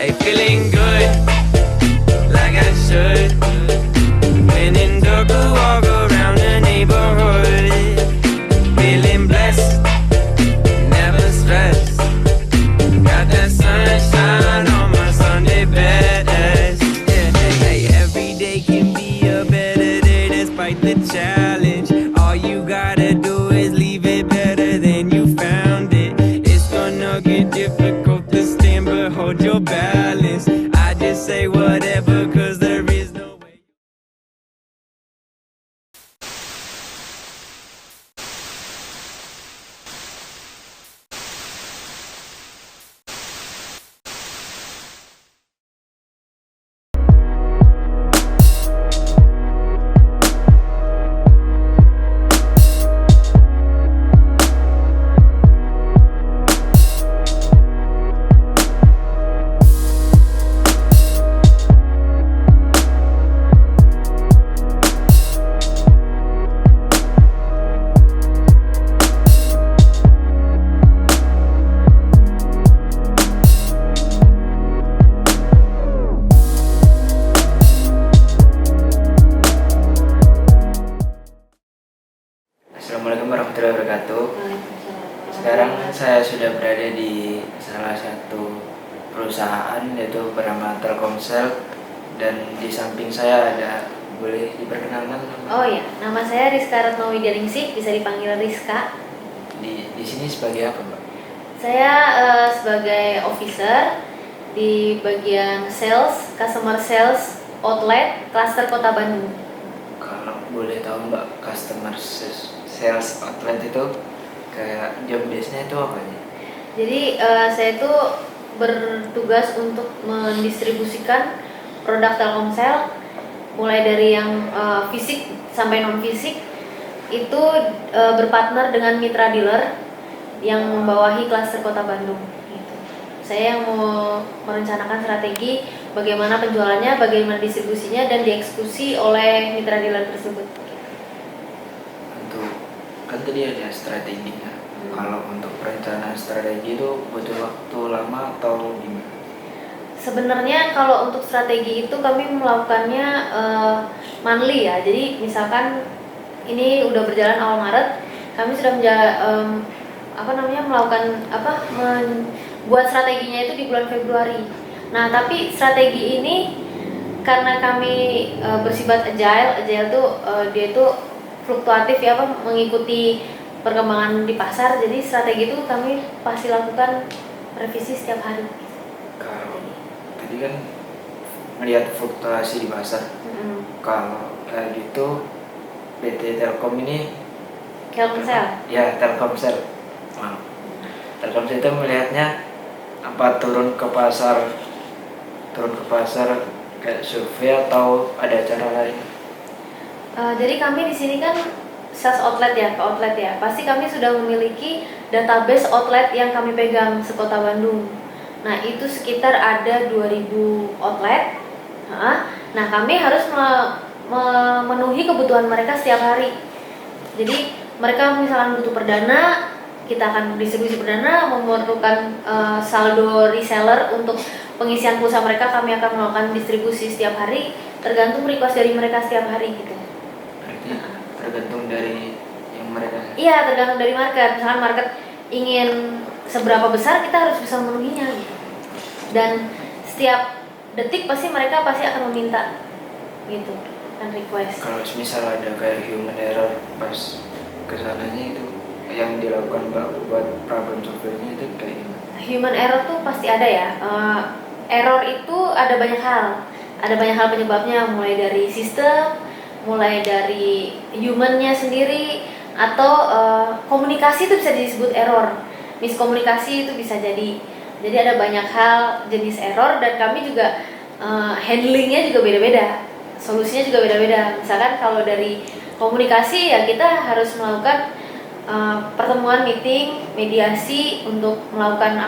day feeling good, like I should. When in dark, walk around the neighborhood, feeling blessed, never stressed. Got that sunshine on my Sunday best. Yeah, hey, every day can be a better day despite the challenge. All you gotta do is leave it better than you found it. It's gonna get difficult to stand, but hold your balance. I just say whatever, cause there is no way. Assalamualaikum warahmatullahi wabarakatuh. Sekarang saya sudah berada di salah satu perusahaan yaitu bernama Telkomsel, dan di samping saya ada, boleh diperkenalkan? Oh ya, nama saya Rizka Retno Widianingsih, bisa dipanggil Rizka. Di sini sebagai apa, Mbak? Saya sebagai officer di bagian sales, customer sales, outlet, cluster Kota Bandung. Kalau boleh tahu, Mbak, customer sales outlet itu kayak job desk-nya itu apa nih? Jadi saya itu bertugas untuk mendistribusikan produk Telkomsel, mulai dari yang fisik sampai non fisik, itu berpartner dengan mitra dealer yang membawahi klaster Kota Bandung. Gitu. Saya yang mau merencanakan strategi bagaimana penjualannya, bagaimana distribusinya, dan dieksekusi oleh mitra dealer tersebut. Untuk kan tadi ada strateginya. Kalau untuk perencanaan strategi itu butuh waktu lama atau gimana? Sebenarnya kalau untuk strategi itu kami melakukannya monthly ya. Jadi misalkan ini udah berjalan awal Maret, kami sudah membuat strateginya itu di bulan Februari. Nah, tapi strategi ini karena kami bersifat agile itu dia itu fluktuatif ya, mengikuti perkembangan di pasar. Jadi strategi itu kami pasti lakukan revisi setiap hari. Kalau tadi kan melihat fluktuasi di pasar, kalau kayak gitu PT Telkom ini Telkomsel. Ya, Telkomsel. Maaf. Telkomsel itu melihatnya apa, turun ke pasar kayak survei atau ada cara lain? Jadi kami di sini kan sales outlet ya, ke outlet ya. Pasti kami sudah memiliki database outlet yang kami pegang sekota Bandung. Nah, itu sekitar ada 2000 outlet. Nah, kami harus memenuhi kebutuhan mereka setiap hari. Jadi mereka misalkan butuh perdana, kita akan distribusi perdana, memerlukan saldo reseller untuk pengisian pulsa mereka, kami akan melakukan distribusi setiap hari, tergantung request dari mereka setiap hari gitu. Berarti tergantung dari yang mereka. Iya, tergantung dari market. Misalkan market ingin seberapa besar, kita harus bisa memenuhinya gitu. Dan setiap detik mereka pasti akan meminta gitu kan, request. Kalau misal ada kayak human error pas kesananya, itu yang dilakukan buat problem solvernya itu kayak gimana? Human error tuh pasti ada ya. Error itu ada banyak hal penyebabnya, mulai dari sistem, mulai dari humannya sendiri, atau komunikasi itu bisa disebut error. Miskomunikasi itu bisa jadi ada banyak hal jenis error, dan kami juga handlingnya juga beda-beda, solusinya juga beda-beda. Misalkan kalau dari komunikasi ya kita harus melakukan pertemuan, meeting, mediasi untuk melakukan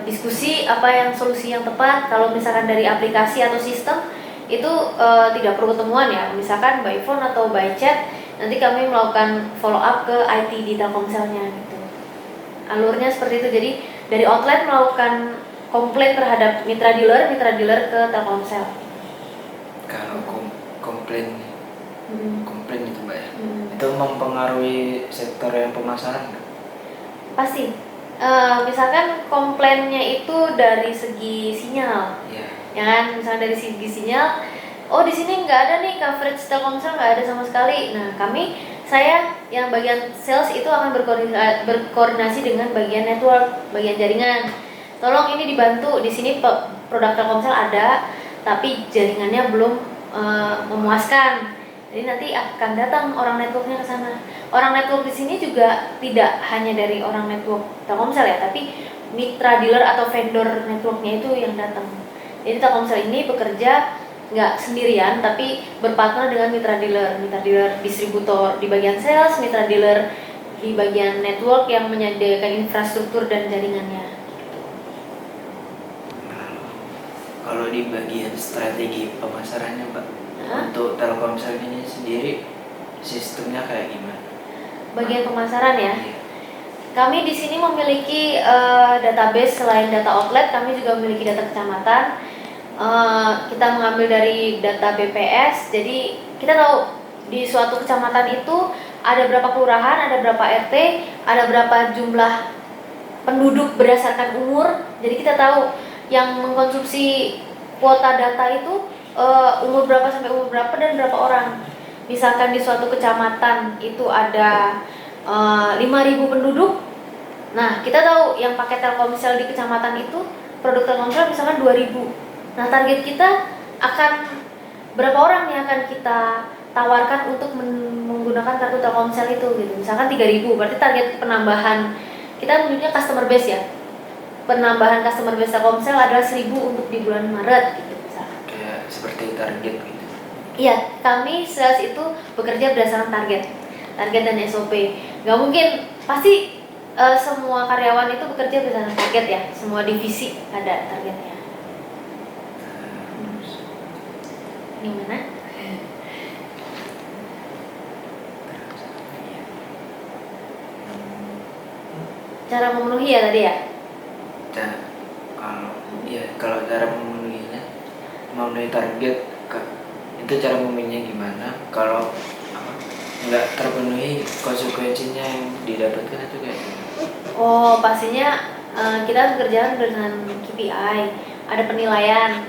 diskusi apa yang solusi yang tepat. Kalau misalkan dari aplikasi atau sistem itu tidak perlu ketemuan ya, misalkan by phone atau by chat, nanti kami melakukan follow up ke IT di Telkomselnya gitu. Alurnya seperti itu. Jadi dari outlet melakukan komplain terhadap mitra dealer ke Telkomsel. Kalau komplain itu Mbak ya, Hmm. itu mempengaruhi sektor yang pemasaran nggak? Pasti. Misalkan komplainnya itu dari segi sinyal, Iya. ya kan? Misalnya dari segi sinyal, oh di sini nggak ada nih coverage Telkomsel, nggak ada sama sekali. Nah saya yang bagian sales itu akan berkoordinasi dengan bagian network, bagian jaringan. Tolong ini dibantu, di sini produk Telkomsel ada, tapi jaringannya belum memuaskan. Jadi nanti akan datang orang networknya ke sana. Orang network di sini juga tidak hanya dari orang network Telkomsel ya, tapi mitra dealer atau vendor networknya itu yang datang. Jadi Telkomsel ini bekerja nggak sendirian, tapi berpartner dengan mitra dealer distributor di bagian sales, mitra dealer di bagian network yang menyediakan infrastruktur dan jaringannya. Kalau di bagian strategi pemasarannya Mbak, Nah, untuk Telkomsel ini sendiri sistemnya kayak gimana? bagian pemasaran ya. Iya. Kami di sini memiliki database. Selain data outlet, kami juga memiliki data kecamatan. Kita mengambil dari data BPS, jadi kita tahu di suatu kecamatan itu ada berapa kelurahan, ada berapa RT, ada berapa jumlah penduduk berdasarkan umur. Jadi kita tahu yang mengkonsumsi kuota data itu umur berapa sampai umur berapa dan berapa orang. Misalkan di suatu kecamatan itu ada 5.000 penduduk. Nah, kita tahu yang pakai Telkomsel di kecamatan itu produk Telkomsel misalkan 2.000. Nah, target kita akan berapa orang yang akan kita tawarkan untuk menggunakan kartu Telkomsel itu gitu. Misalkan 3.000, berarti target penambahan kita menunya customer base ya. Penambahan customer base Telkomsel adalah 1.000 untuk di bulan Maret gitu misalkan. Kayak seperti target gitu. Iya, kami sales itu bekerja berdasarkan target dan SOP. Gak mungkin, pasti semua karyawan itu bekerja berdasarkan target ya. Semua divisi ada targetnya. Gimana? Cara memenuhi ya tadi ya? Kalau cara memenuhi target itu cara memenuhinya gimana? Kalau nggak terpenuhi, konsekuensinya yang didapatkan itu kayak gimana? Oh, pastinya kita bekerja dengan KPI, ada penilaian,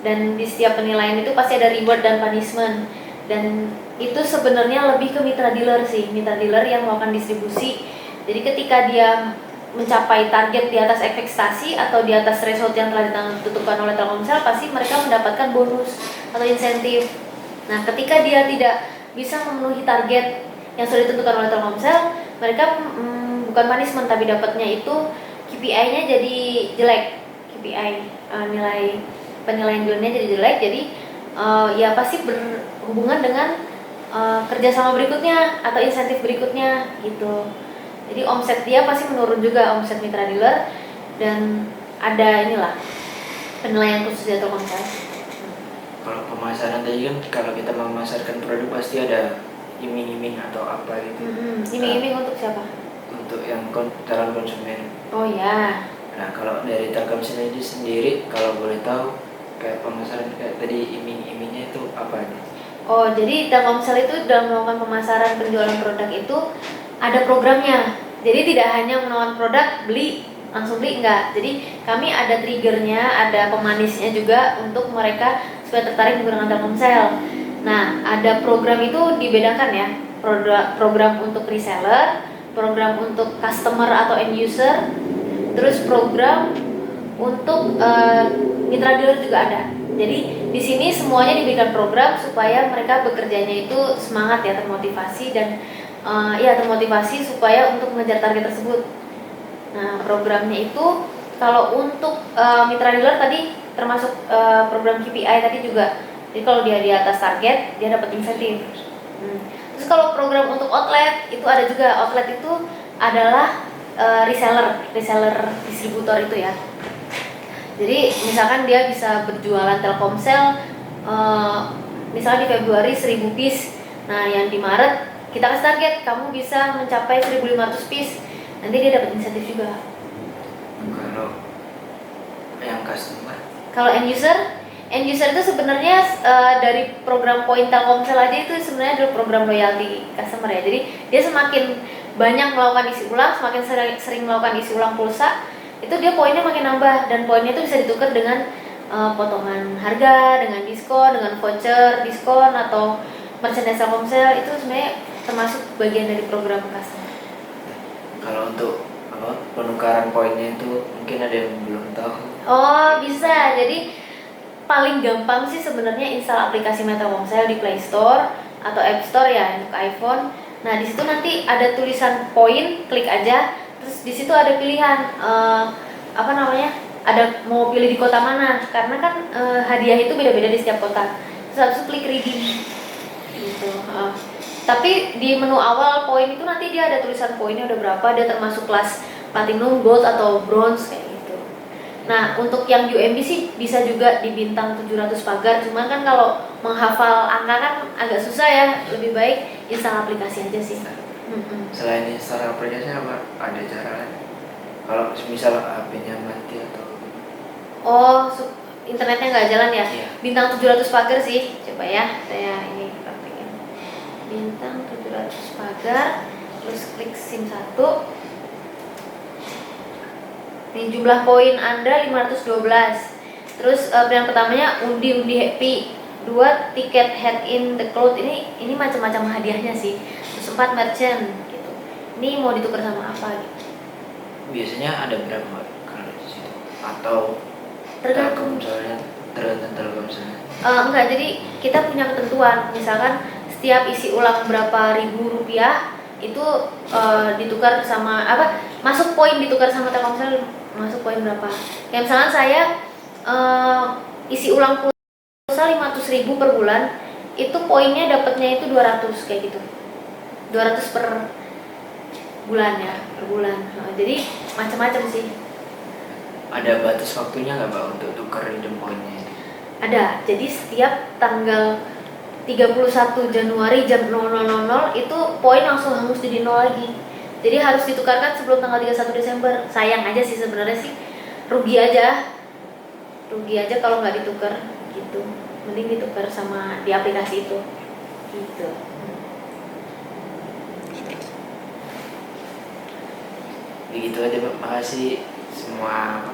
dan di setiap penilaian itu pasti ada reward dan punishment. Dan itu sebenarnya lebih ke mitra dealer sih, mitra dealer yang melakukan distribusi. Jadi ketika dia mencapai target di atas ekspektasi atau di atas threshold yang telah ditentukan oleh Telkomsel, pasti mereka mendapatkan bonus atau insentif. Nah, ketika dia tidak bisa memenuhi target yang sudah ditentukan oleh Telkomsel, mereka bukan punishment tapi dapatnya itu KPI-nya jadi jelek. KPI nilai penilaian dealernya jadi jelek, jadi ya pasti berhubungan dengan kerjasama berikutnya atau insentif berikutnya gitu. Jadi omset dia pasti menurun juga, omset mitra dealer, dan ada penilaian khusus dari Telkomsel. Kalau pemasaran tadi kan, kalau kita memasarkan produk pasti ada iming-iming atau apa gitu. Iming-iming untuk siapa? Untuk yang calon konsumen. Oh ya. Nah, kalau dari Telkomsel ini sendiri, kalau boleh tahu kayak pemasaran kayak tadi iming-imingnya itu apa aja? Oh, jadi Telkomsel itu dalam melakukan pemasaran penjualan produk itu ada programnya. Jadi tidak hanya menawarkan produk beli langsung beli, enggak. Jadi kami ada triggernya, ada pemanisnya juga untuk mereka supaya tertarik menggunakan Telkomsel. Nah, ada program itu dibedakan ya. Program untuk reseller, program untuk customer atau end user, terus program untuk mitra dealer juga ada. Jadi di sini semuanya diberikan program supaya mereka bekerjanya itu semangat ya, termotivasi dan termotivasi supaya untuk mengejar target tersebut. Nah, programnya itu kalau untuk mitra dealer tadi termasuk program KPI tadi juga. Jadi kalau dia di atas target, dia dapat insentif. Terus kalau program untuk outlet itu ada juga. Outlet itu adalah reseller distributor itu ya. Jadi misalkan dia bisa berjualan Telkomsel misalnya di Februari 1.000 piece. Nah, yang di Maret kita kasih target kamu bisa mencapai 1.500 piece. Nanti dia dapat insentif juga. yang customer. Kalau end user itu sebenarnya dari program poin Telkomsel aja itu sebenarnya adalah program loyalty customer ya. Jadi dia semakin banyak melakukan isi ulang, semakin sering melakukan isi ulang pulsa, itu dia poinnya makin nambah, dan poinnya itu bisa ditukar dengan potongan harga, dengan diskon, dengan voucher diskon atau merchandise Telkomsel. Itu sebenarnya termasuk bagian dari program customer. Kalau untuk penukaran poinnya itu mungkin ada yang belum tahu. Oh, bisa. Jadi paling gampang sih sebenarnya install aplikasi Telkomsel di Play Store atau App Store ya untuk iPhone. Nah, di situ nanti ada tulisan poin, klik aja. Terus di situ ada pilihan ada mau pilih di kota mana, karena kan hadiah itu beda-beda di setiap kota. Terus habis itu klik redeem gitu. Tapi di menu awal poin itu nanti dia ada tulisan poinnya udah berapa, dia termasuk kelas platinum, gold atau bronze kayak gitu. Nah, untuk yang UMB sih bisa juga di bintang 700 pagar, cuman kan kalau menghafal angka kan agak susah ya, lebih baik install aplikasi aja sih. Selain install aplikasi apa ada cara lain? Kalau misal HP-nya mati atau internetnya nggak jalan ya? Iya. Bintang 700 pagar sih, coba ya saya ini praktekin. Bintang 700 pagar, terus klik SIM 1. Nih jumlah poin Anda 512. Terus pilihan pertamanya undi happy, 2 tiket head in the cloud. Ini macam-macam hadiahnya sih. Terus 4 merchant gitu. Ini mau ditukar sama apa gitu. biasanya ada berapa kalau di situ? Atau Tergantung. tergantung Telkomselnya? Enggak, jadi kita punya ketentuan. Misalkan setiap isi ulang berapa ribu rupiah itu ditukar sama masuk poin ditukar sama Telkomsel, masuk poin berapa. Kayak misalkan saya isi ulang pulsa 500.000 per bulan, itu poinnya dapatnya itu 200 kayak gitu. 200 per bulan ya, per bulan. Jadi macam-macam sih. Ada batas waktunya nggak Mbak untuk tukar redeem poinnya? Ada. Jadi setiap tanggal 31 Januari jam 00.00 itu poin langsung hangus jadi 0 lagi. Jadi harus ditukarkan sebelum tanggal 31 Desember. Sayang aja sih sebenarnya sih. Rugi aja kalau nggak ditukar gitu. Mending ditukar sama di aplikasi itu. Gitu. Begitu aja Mbak. Makasih semua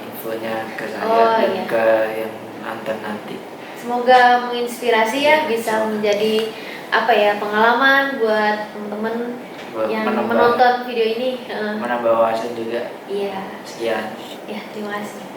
infonya ke saya dan iya. ke yang nonton nanti. Semoga menginspirasi ya, bisa menjadi pengalaman buat teman-teman yang menonton video ini. Menambah wawasan juga. Iya. Sekian. Ya, terima kasih.